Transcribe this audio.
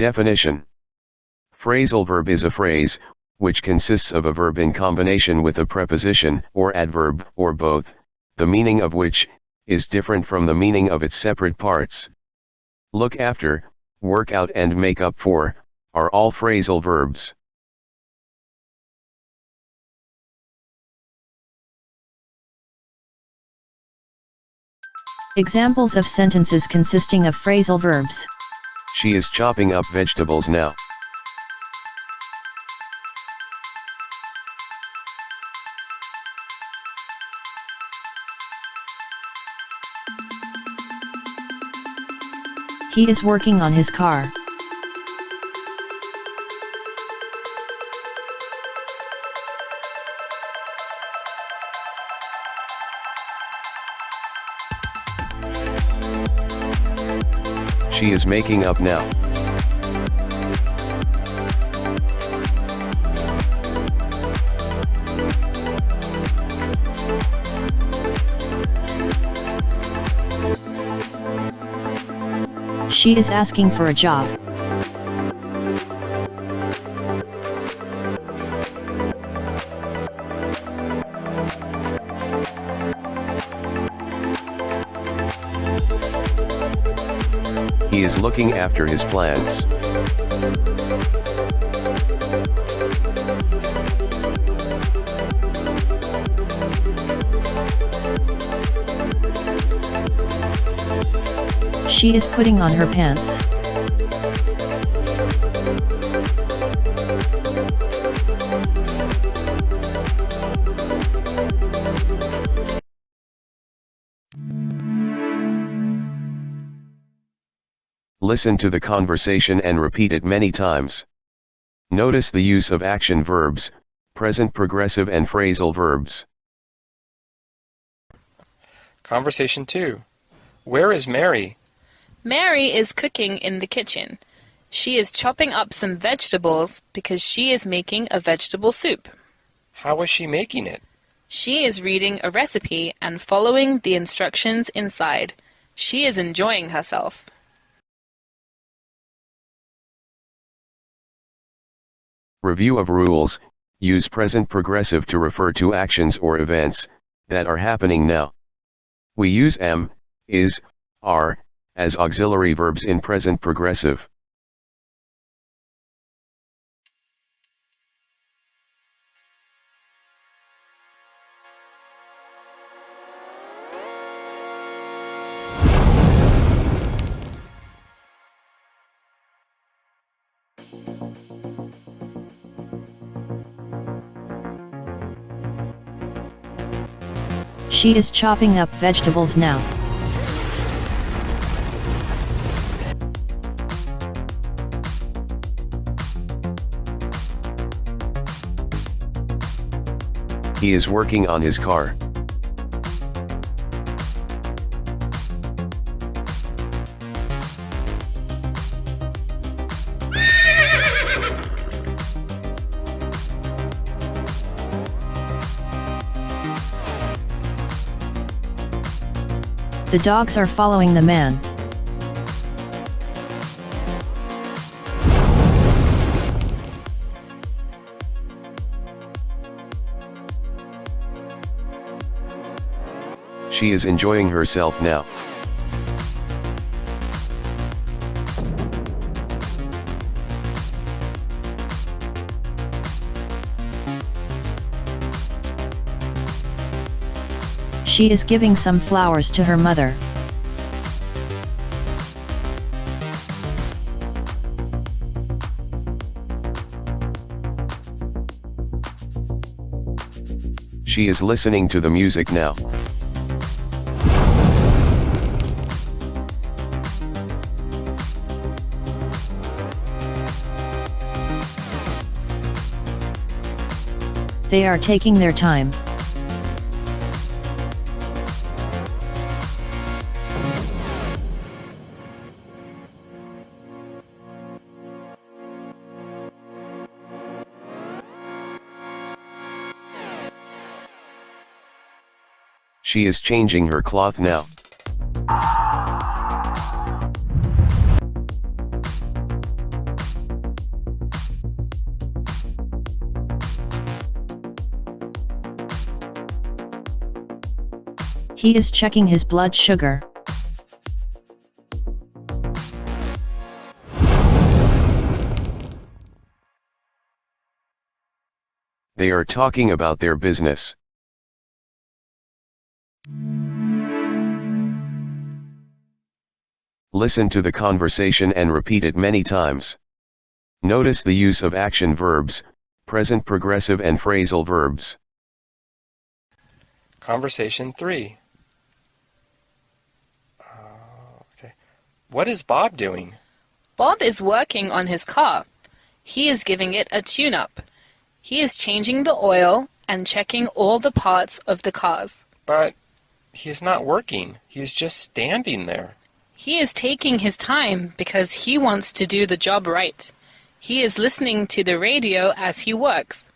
Definition. Phrasal verb is a phrase, which consists of a verb in combination with a preposition or adverb or both, the meaning of which is different from the meaning of its separate parts. Look after, work out and make up for are all phrasal verbs. Examples of sentences consisting of phrasal verbs. She is chopping up vegetables now. He is working on his car. She is making up now. She is asking for a job. He is looking after his plants. She is putting on her pants. Listen to the conversation and repeat it many times. Notice the use of action verbs, present progressive and phrasal verbs. Conversation 2. Where is Mary? Mary is cooking in the kitchen. She is chopping up some vegetables because she is making a vegetable soup. How is she making it? She is reading a recipe and following the instructions inside. She is enjoying herself. Review of rules. Use present progressive to refer to actions or events that are happening now. We use am, is, are as auxiliary verbs in present progressive. She is chopping up vegetables now. He is working on his car. The dogs are following the man. She is enjoying herself now. She is giving some flowers to her mother. She is listening to the music now. They are taking their time. She is changing her cloth now. He is checking his blood sugar. They are talking about their business. Listen to the conversation and repeat it many times. Notice the use of action verbs, present progressive and phrasal verbs. Conversation 3. Okay. What is Bob doing? Bob is working on his car. He is giving it a tune-up. He is changing the oil and checking all the parts of the cars. But he is not working. He is just standing there. He is taking his time because he wants to do the job right. He is listening to the radio as he works.